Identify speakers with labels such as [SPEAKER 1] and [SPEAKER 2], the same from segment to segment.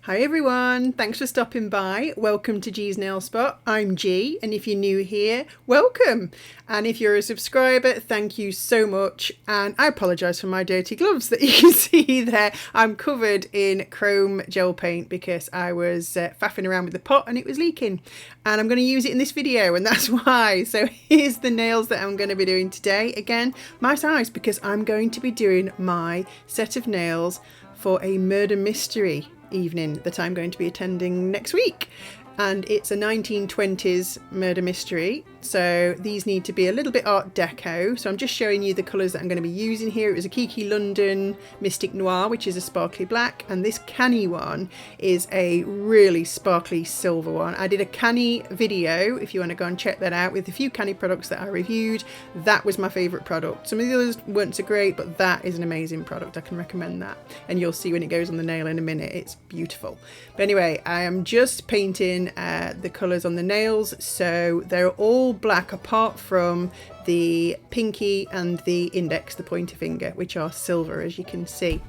[SPEAKER 1] Hi everyone, thanks for stopping by. Welcome to G's Nail Spot. I'm G, and if you're new here, welcome. And if you're a subscriber, thank you so much. And I apologise for my dirty gloves that you can see there. I'm covered in chrome gel paint because I was faffing around with the pot and it was leaking. And I'm going to use it in this video, and that's why. So here's the nails that I'm going to be doing today. Again, my size, because I'm going to be doing my set of nails for a murder mystery evening that I'm going to be attending next week, and it's a 1920s murder mystery, so these need to be a little bit art deco. So I'm just showing you the colours that I'm going to be using here. It was a Kiki London Mystic Noir, which is a sparkly black, and this Canni one is a really sparkly silver one. I did a Canni video if you want to go and check that out with a few Canni products that I reviewed. That was my favourite product. Some of the others weren't so great, but that is an amazing product. I can recommend that, and you'll see when it goes on the nail in a minute. It's beautiful. But anyway, I am just painting the colours on the nails, so they're all black apart from the pinky and the index, the pointer finger, which are silver, as you can see.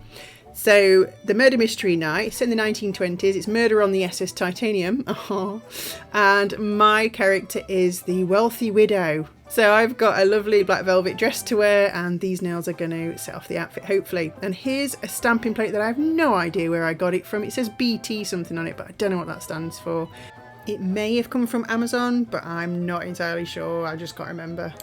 [SPEAKER 1] So the murder mystery night, it's in the 1920s, it's murder on the S.S Titanium. And my character is the wealthy widow. So I've got a lovely black velvet dress to wear, and these nails are going to set off the outfit, hopefully. And here's a stamping plate that I have no idea where I got it from. It says BT something on it, but I don't know what that stands for. It may have come from Amazon, but I'm not entirely sure. I just can't remember.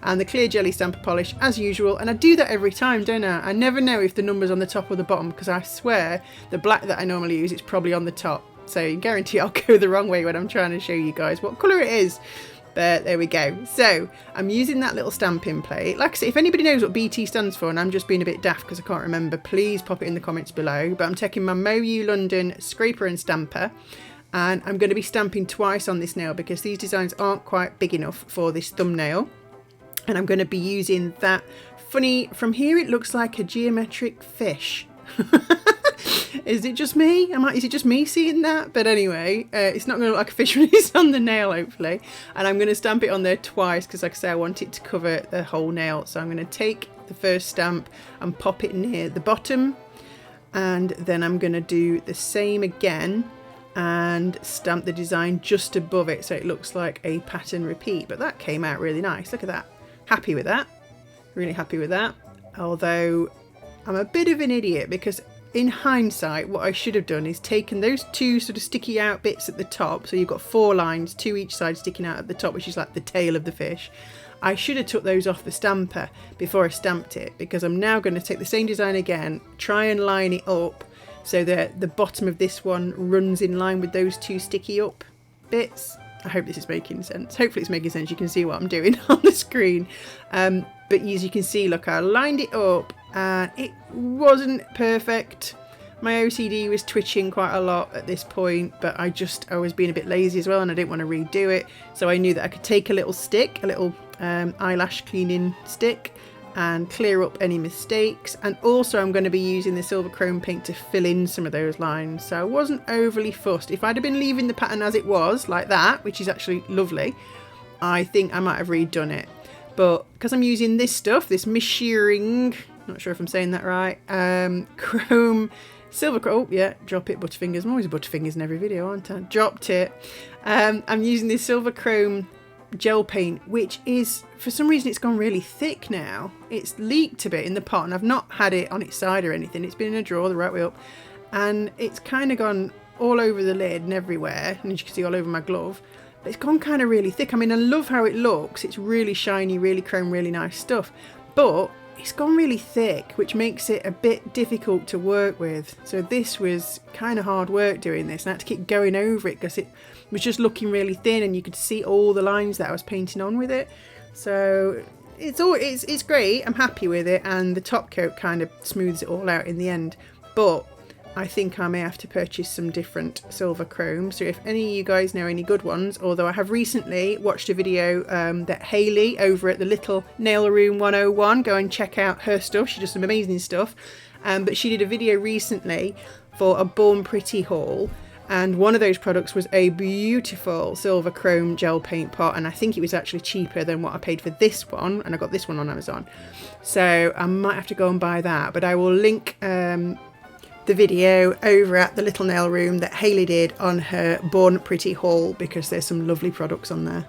[SPEAKER 1] And the clear jelly stamper polish as usual, and I do that every time, don't I? I never know if the number's on the top or the bottom, because I swear the black that I normally use, it's probably on the top. So I guarantee I'll go the wrong way when I'm trying to show you guys what colour it is. But there we go. So I'm using that little stamping plate. Like I say, if anybody knows what BT stands for and I'm just being a bit daft because I can't remember, please pop it in the comments below. But I'm taking my MoYou London scraper and stamper, and I'm going to be stamping twice on this nail because these designs aren't quite big enough for this thumbnail. And I'm going to be using that funny, from here it looks like a geometric fish. Is it just me? Is it just me seeing that? But anyway, it's not going to look like a fish when it's on the nail, hopefully. And I'm going to stamp it on there twice because, like I say, I want it to cover the whole nail. So I'm going to take the first stamp and pop it near the bottom. And then I'm going to do the same again and stamp the design just above it so it looks like a pattern repeat. But that came out really nice. Look at that. Happy with that. Really happy with that. Although I'm a bit of an idiot because in hindsight what I should have done is taken those two sort of sticky out bits at the top, so you've got 4 lines, 2 each side sticking out at the top, which is like the tail of the fish. I should have took those off the stamper before I stamped it, because I'm now going to take the same design again, try and line it up so that the bottom of this one runs in line with those 2 sticky up bits. I hope this is making sense. Hopefully it's making sense. You can see what I'm doing on the screen. But as you can see, look, I lined it up and it wasn't perfect. My OCD was twitching quite a lot at this point, but I was being a bit lazy as well and I didn't want to redo it. So I knew that I could take a little stick, a little eyelash cleaning stick, and clear up any mistakes. And also I'm going to be using the silver chrome paint to fill in some of those lines, so I wasn't overly fussed. If I'd have been leaving the pattern as it was, like that, which is actually lovely, I think I might have redone it. But because I'm using this stuff, this Mishearing, not sure if I'm saying that right, chrome silver chrome, oh yeah, drop it, butterfingers. I'm always butterfingers in every video, aren't I? Dropped it. I'm using this silver chrome gel paint, which is, for some reason, it's gone really thick now. It's leaked a bit in the pot, and I've not had it on its side or anything. It's been in a drawer the right way up, and it's kind of gone all over the lid and everywhere, and as you can see, all over my glove. But it's gone kind of really thick. I mean, I love how it looks. It's really shiny, really chrome, really nice stuff, but it's gone really thick, which makes it a bit difficult to work with. So this was kind of hard work doing this, and I had to keep going over it because it was just looking really thin, and you could see all the lines that I was painting on with it. So it's great. I'm happy with it, and the top coat kind of smooths it all out in the end. But I think I may have to purchase some different silver chrome. So if any of you guys know any good ones, although I have recently watched a video that Hayley over at the Little Nail Room 101, go and check out her stuff. She does some amazing stuff. But she did a video recently for a Born Pretty haul, and one of those products was a beautiful silver chrome gel paint pot, and I think it was actually cheaper than what I paid for this one, and I got this one on Amazon. So I might have to go and buy that, but I will link the video over at the Little Nail Room that Hayley did on her Born Pretty haul, because there's some lovely products on there.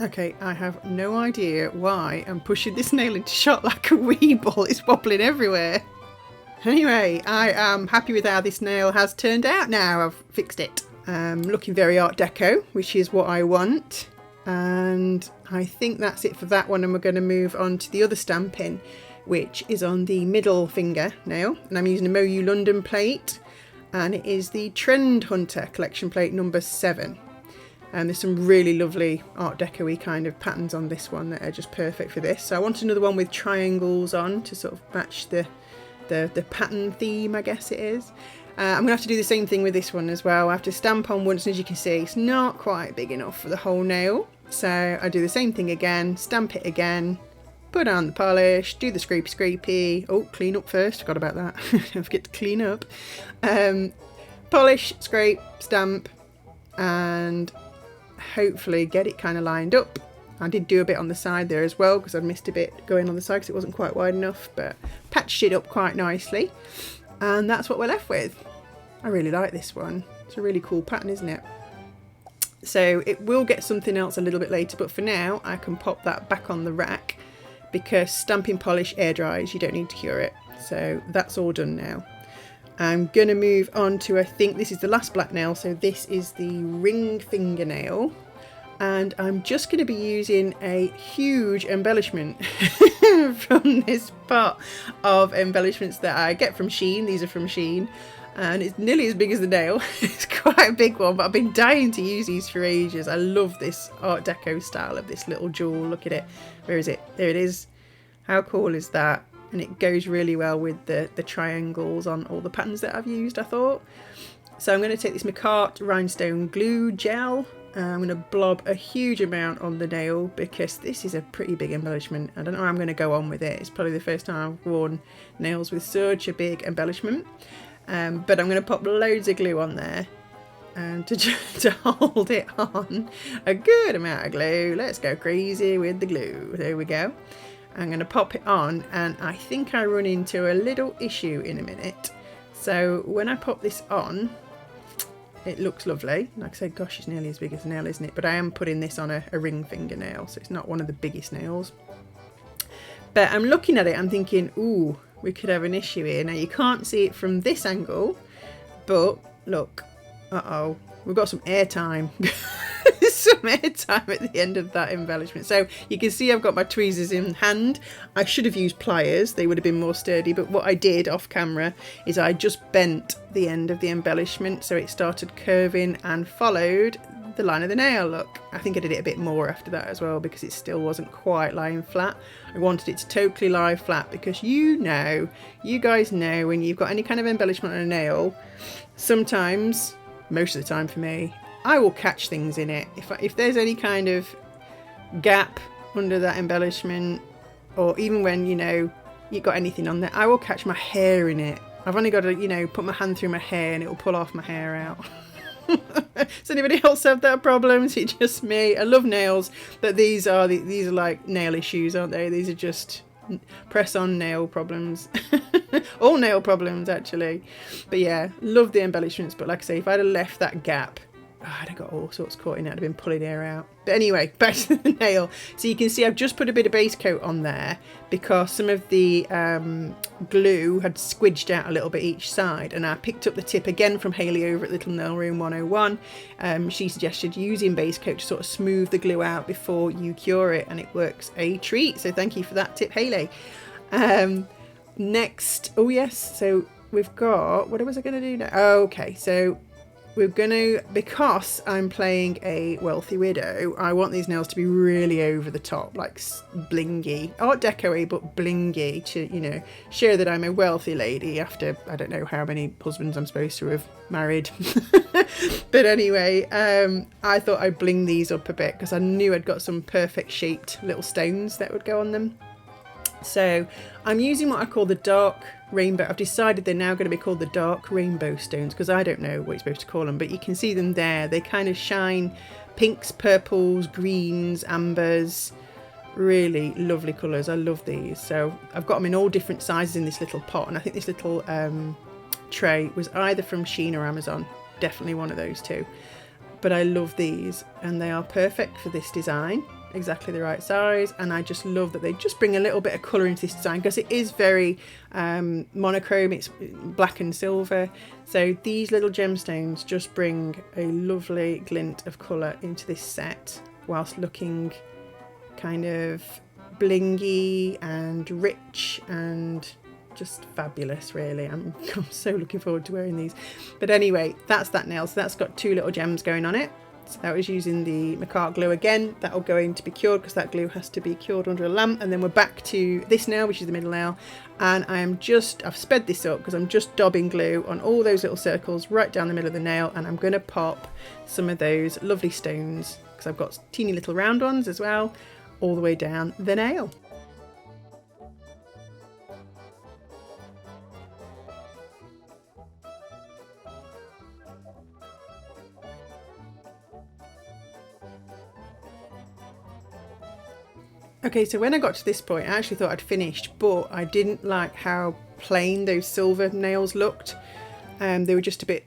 [SPEAKER 1] Okay, I have no idea why I'm pushing this nail into shot like a wee ball. It's wobbling everywhere. Anyway, I am happy with how this nail has turned out now. I've fixed it. Looking very Art Deco, which is what I want. And I think that's it for that one, and we're going to move on to the other stamping, which is on the middle finger nail. And I'm using a MoYou London plate, and it is the Trend Hunter collection plate number 7. And there's some really lovely Art Deco-y kind of patterns on this one that are just perfect for this. So I want another one with triangles on to sort of match the pattern theme, I guess it is. I'm going to have to do the same thing with this one as well. I have to stamp on once, and as you can see, it's not quite big enough for the whole nail. So I do the same thing again, stamp it again, put on the polish, do the scrapey. Oh, clean up first, forgot about that. Don't forget to clean up. Polish, scrape, stamp, and hopefully get it kind of lined up. I did do a bit on the side there as well because I'd missed a bit going on the side because it wasn't quite wide enough, but patched it up quite nicely, and that's what we're left with. I really like this one. It's a really cool pattern, isn't it? So it will get something else a little bit later, but for now I can pop that back on the rack because stamping polish air dries, you don't need to cure it. So that's all done now. I'm going to move on to, I think this is the last black nail, so this is the ring fingernail, and I'm just going to be using a huge embellishment from this pot of embellishments that I get from Shein. These are from Shein, and it's nearly as big as the nail. It's quite a big one, but I've been dying to use these for ages. I love this Art Deco style of this little jewel. Look at it. Where is it? There it is. How cool is that? And it goes really well with the triangles on all the patterns that I've used, I thought. So I'm going to take this McCart rhinestone glue gel. I'm going to blob a huge amount on the nail because this is a pretty big embellishment. I don't know how I'm going to go on with it. It's probably the first time I've worn nails with such a big embellishment. But I'm going to pop loads of glue on there to hold it on. A good amount of glue. Let's go crazy with the glue. There we go. I'm going to pop it on, and I think I run into a little issue in a minute. So when I pop this on, it looks lovely. Like I said, gosh, it's nearly as big as a nail, isn't it? But I am putting this on a ring fingernail, so it's not one of the biggest nails. But I'm looking at it, I'm thinking, ooh, we could have an issue here. Now you can't see it from this angle, but look, uh-oh, we've got some airtime. Some airtime at the end of that embellishment. So you can see I've got my tweezers in hand. I should have used pliers, they would have been more sturdy, but what I did off camera is I just bent the end of the embellishment so it started curving and followed the line of the nail. Look, I think I did it a bit more after that as well because it still wasn't quite lying flat. I wanted it to totally lie flat because you guys know when you've got any kind of embellishment on a nail, sometimes, most of the time for me, I will catch things in it. If there's any kind of gap under that embellishment, or even when, you've got anything on there, I will catch my hair in it. I've only got to, put my hand through my hair and it will pull off my hair out. Does anybody else have that problem? Is it just me? I love nails, but these are like nail issues, aren't they? These are just press-on nail problems. All nail problems, actually. But yeah, love the embellishments, but like I say, if I'd have left that gap, I'd have got all sorts caught in it. I'd have been pulling hair out. But anyway, back to the nail. So you can see I've just put a bit of base coat on there because some of the glue had squidged out a little bit each side, and I picked up the tip again from Hayley over at Little Nail Room 101. She suggested using base coat to sort of smooth the glue out before you cure it, and it works a treat. So thank you for that tip, Hayley. Next, oh yes, so we've got, what was I going to do now? Oh, okay, so we're going to, because I'm playing a wealthy widow, I want these nails to be really over the top, like blingy, Art Deco-y, but blingy to, show that I'm a wealthy lady after, I don't know how many husbands I'm supposed to have married. But anyway, I thought I'd bling these up a bit because I knew I'd got some perfect shaped little stones that would go on them. So I'm using what I call the dark rainbow. I've decided they're now going to be called the dark rainbow stones because I don't know what you're supposed to call them, but you can see them there. They kind of shine pinks, purples, greens, ambers, Really lovely colours. I love these. So I've got them in all different sizes in this little pot, and I think this little tray was either from Shein or Amazon. Definitely one of those two. But I love these, and they are perfect for this design. Exactly the right size, and I just love that they just bring a little bit of colour into this design, because it is very monochrome. It's black and silver, so these little gemstones just bring a lovely glint of colour into this set, whilst looking kind of blingy and rich and just fabulous, really. I'm so looking forward to wearing these. But anyway, that's that nail. So that's got 2 little gems going on it. So that was using the Macart glue again. That'll go in to be cured, because that glue has to be cured under a lamp. And then we're back to this nail, which is the middle nail. And I've sped this up because I'm just daubing glue on all those little circles right down the middle of the nail. And I'm going to pop some of those lovely stones, because I've got teeny little round ones as well, all the way down the nail. Okay, so when I got to this point, I actually thought I'd finished, but I didn't like how plain those silver nails looked. They were just a bit,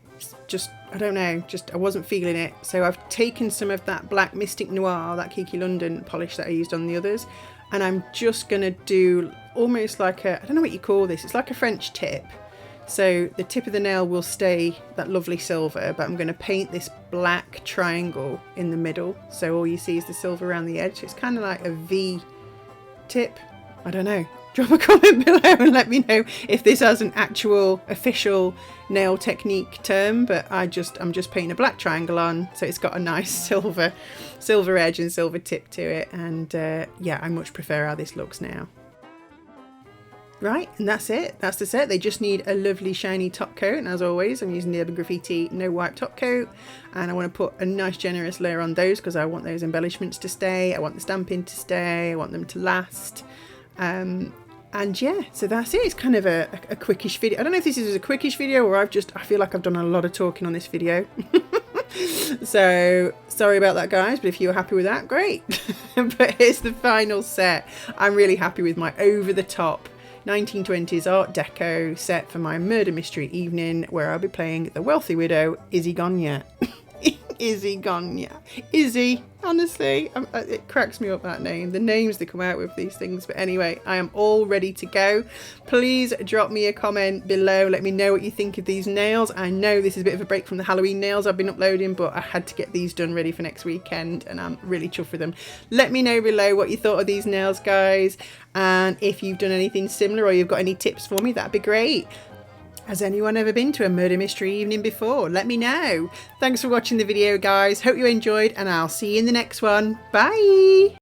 [SPEAKER 1] I don't know, I wasn't feeling it. So I've taken some of that black Mystic Noir, that Kiki London polish that I used on the others, and I'm just going to do almost like I don't know what you call this, it's like a French tip. So the tip of the nail will stay that lovely silver, but I'm going to paint this black triangle in the middle. So all you see is the silver around the edge. It's kind of like a V tip. I don't know. Drop a comment below and let me know if this has an actual official nail technique term, but I'm just painting a black triangle on, so it's got a nice silver edge and silver tip to it. And yeah, I much prefer how this looks now. Right, and that's it. That's the set. They just need a lovely shiny top coat, and as always I'm using the Urban Graffiti no wipe top coat, and I want to put a nice generous layer on those because I want those embellishments to stay, I want the stamping to stay, I want them to last. And yeah, so that's it. It's kind of a quickish video. I don't know if this is a quickish video or I feel like I've done a lot of talking on this video. So sorry about that, guys, but if you're happy with that, great. But here's the final set. I'm really happy with my over the top 1920s Art Deco set for my murder mystery evening, where I'll be playing the wealthy widow Izzy Gone Yet. Izzy Gone Yet. Izzy, honestly, it cracks me up, that name, the names they come out with these things. But anyway, I am all ready to go. Please drop me a comment below, let me know what you think of these nails. I know this is a bit of a break from the Halloween nails I've been uploading, but I had to get these done ready for next weekend, and I'm really chuffed with them. Let me know below what you thought of these nails, guys, and if you've done anything similar or you've got any tips for me, that'd be great. Has anyone ever been to a murder mystery evening before? Let me know. Thanks for watching the video, guys. Hope you enjoyed, and I'll see you in the next one. Bye!